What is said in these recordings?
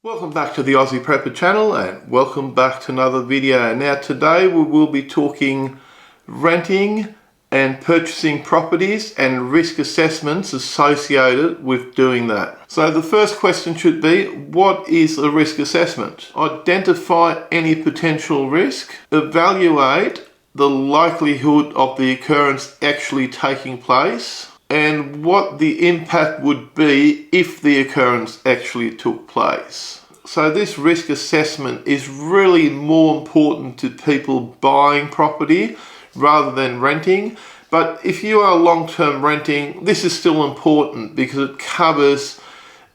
Welcome back to the Aussie Prepper channel and welcome back to another video. Now today we will be talking renting and purchasing properties and risk assessments associated with doing that. So the first question should be, what is a risk assessment? Identify any potential risk, evaluate the likelihood of the occurrence actually taking place, and what the impact would be if the occurrence actually took place. So this risk assessment is really more important to people buying property rather than renting. But if you are long-term renting, this is still important because it covers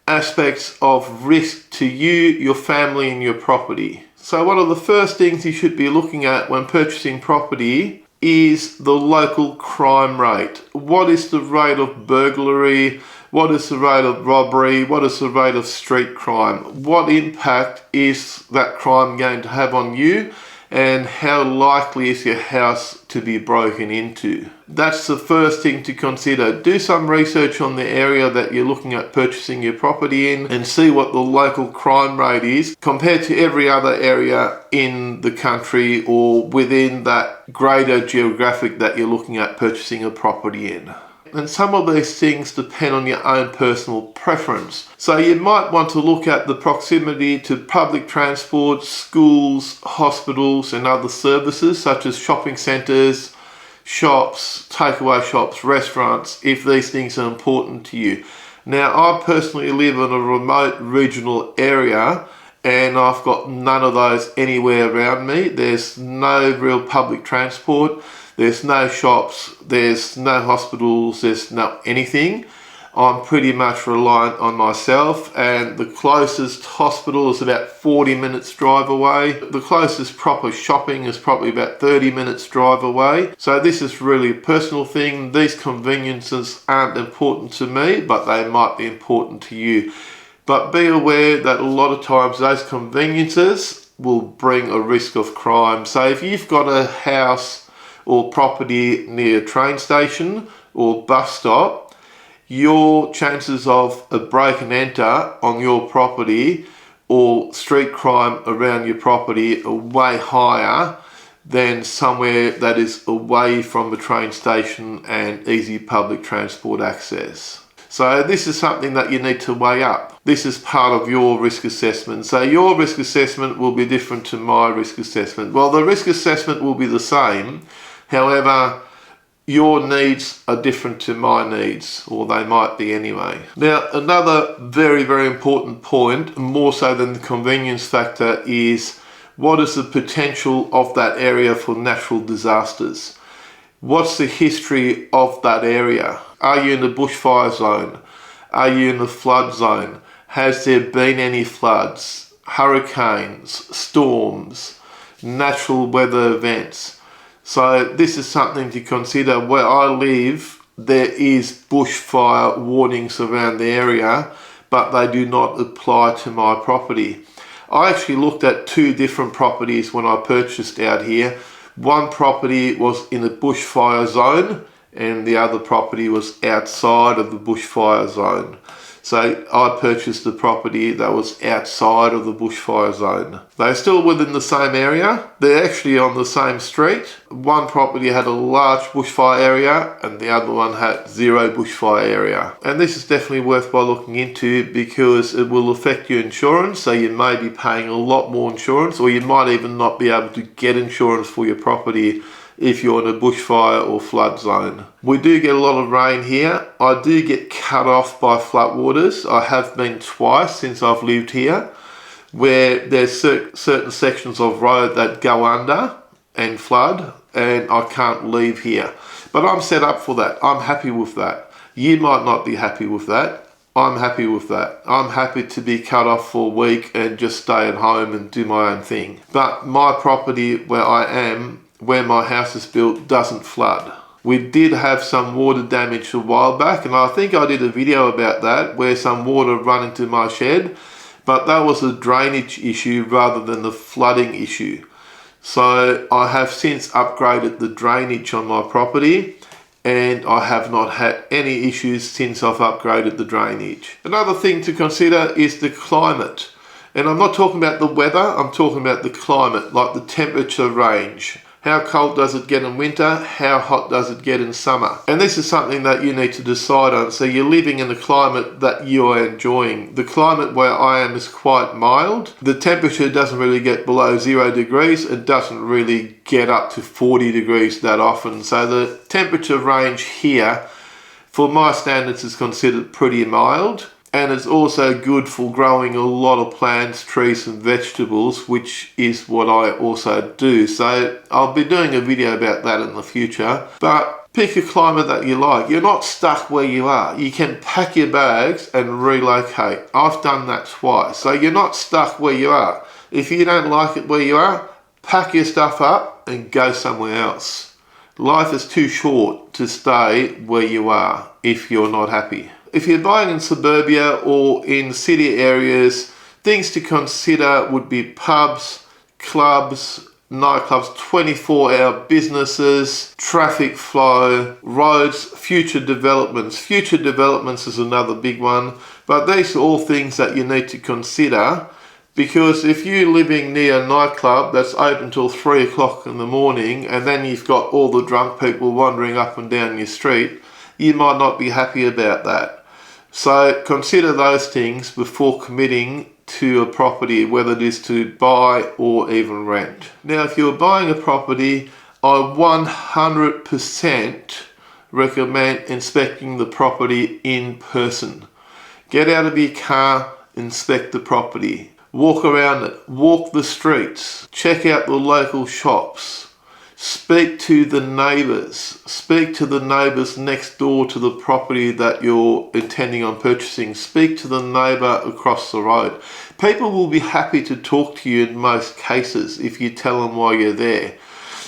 aspects of risk to you, your family, and your property. So one of the first things you should be looking at when purchasing property is the local crime rate. What is the rate of burglary? What is the rate of robbery? What is the rate of street crime? What impact is that crime going to have on you? And how likely is your house to be broken into? That's the first thing to consider. Do some research on the area that you're looking at purchasing your property in and see what the local crime rate is compared to every other area in the country or within that greater geographic that you're looking at purchasing a property in. And some of these things depend on your own personal preference. So you might want to look at the proximity to public transport, schools, hospitals and other services such as shopping centres, shops, takeaway shops, restaurants, if these things are important to you. Now, I personally live in a remote regional area and I've got none of those anywhere around me. There's no real public transport. There's no shops, there's no hospitals, there's no anything. I'm pretty much reliant on myself, and the closest hospital is about 40 minutes drive away. The closest proper shopping is probably about 30 minutes drive away. So this is really a personal thing. These conveniences aren't important to me, but they might be important to you. But be aware that a lot of times those conveniences will bring a risk of crime. So if you've got a house or property near a train station or bus stop, your chances of a break and enter on your property or street crime around your property are way higher than somewhere that is away from a train station and easy public transport access. So this is something that you need to weigh up. This is part of your risk assessment. So your risk assessment will be different to my risk assessment. Well, the risk assessment will be the same. However, your needs are different to my needs, or they might be anyway. Now, another very, very important point, more so than the convenience factor, is what is the potential of that area for natural disasters? What's the history of that area? Are you in the bushfire zone? Are you in the flood zone? Has there been any floods, hurricanes, storms, natural weather events? So this is something to consider. Where I live, there is bushfire warnings around the area, but they do not apply to my property. I actually looked at two different properties when I purchased out here. One property was in a bushfire zone and the other property was outside of the bushfire zone. So I purchased the property that was outside of the bushfire zone. They're still within the same area. They're actually on the same street. One property had a large bushfire area and the other one had zero bushfire area. And this is definitely worthwhile looking into because it will affect your insurance. So you may be paying a lot more insurance, or you might even not be able to get insurance for your property if you're in a bushfire or flood zone. We do get a lot of rain here. I do get cut off by floodwaters. I have been twice since I've lived here, where there's certain sections of road that go under and flood, and I can't leave here. But I'm set up for that. I'm happy with that. You might not be happy with that. I'm happy with that. I'm happy to be cut off for a week and just stay at home and do my own thing. But my property where I am, where my house is built, doesn't flood. We did have some water damage a while back, and I think I did a video about that where some water ran into my shed, but that was a drainage issue rather than the flooding issue. So I have since upgraded the drainage on my property and I have not had any issues since I've upgraded the drainage. Another thing to consider is the climate. And I'm not talking about the weather, I'm talking about the climate, like the temperature range. How cold does it get in winter? How hot does it get in summer? And this is something that you need to decide on. So you're living in a climate that you are enjoying. The climate where I am is quite mild. The temperature doesn't really get below 0 degrees. It doesn't really get up to 40 degrees that often. So the temperature range here, for my standards, is considered pretty mild. And it's also good for growing a lot of plants, trees and vegetables, which is what I also do. So I'll be doing a video about that in the future. But pick a climate that you like. You're not stuck where you are. You can pack your bags and relocate. I've done that twice. So you're not stuck where you are. If you don't like it where you are, pack your stuff up and go somewhere else. Life is too short to stay where you are if you're not happy. If you're buying in suburbia or in city areas, things to consider would be pubs, clubs, nightclubs, 24-hour businesses, traffic flow, roads, future developments. Future developments is another big one, but these are all things that you need to consider, because if you're living near a nightclub that's open till 3 o'clock in the morning and then you've got all the drunk people wandering up and down your street, you might not be happy about that. So consider those things before committing to a property, whether it is to buy or even rent. Now, if you're buying a property, I 100% recommend inspecting the property in person. Get out of your car, inspect the property. Walk around it, walk the streets, check out the local shops. Speak to the neighbours. Speak to the neighbours next door to the property that you're intending on purchasing. Speak to the neighbour across the road. People will be happy to talk to you in most cases if you tell them why you're there.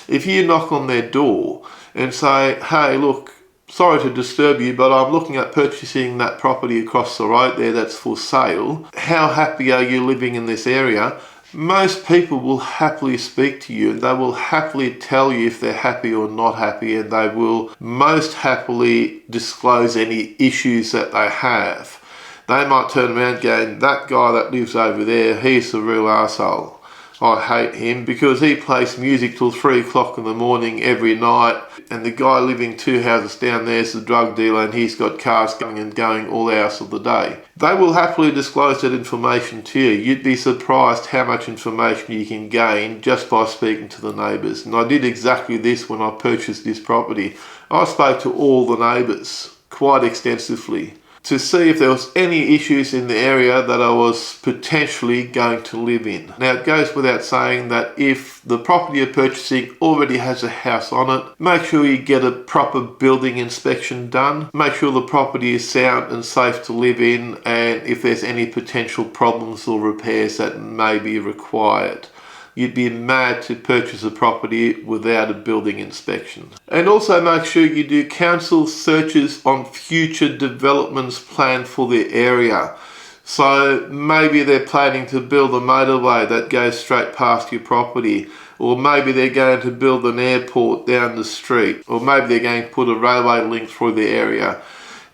If you knock on their door and say, hey, look, sorry to disturb you, but I'm looking at purchasing that property across the road there that's for sale. How happy are you living in this area? Most people will happily speak to you and they will happily tell you if they're happy or not happy, and they will most happily disclose any issues that they have. They might turn around going, that guy that lives over there, he's the real arsehole. I hate him because he plays music till 3 o'clock in the morning every night, and the guy living 2 houses down there is the drug dealer and he's got cars coming and going all hours of the day. They will happily disclose that information to you. You'd be surprised how much information you can gain just by speaking to the neighbours. And I did exactly this when I purchased this property. I spoke to all the neighbours quite extensively to see if there was any issues in the area that I was potentially going to live in. Now, it goes without saying that if the property you're purchasing already has a house on it, make sure you get a proper building inspection done. Make sure the property is sound and safe to live in, and if there's any potential problems or repairs that may be required. You'd be mad to purchase a property without a building inspection. And also make sure you do council searches on future developments planned for the area. So maybe they're planning to build a motorway that goes straight past your property, or maybe they're going to build an airport down the street, or maybe they're going to put a railway link through the area.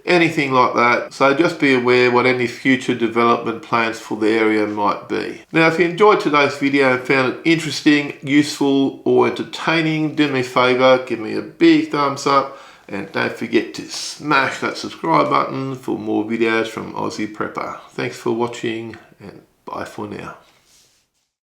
Anything like that. So just be aware what any future development plans for the area might be. Now, if you enjoyed today's video and found it interesting, useful or entertaining, do me a favour, give me a big thumbs up, and don't forget to smash that subscribe button for more videos from Aussie Prepper. Thanks for watching, and bye for now.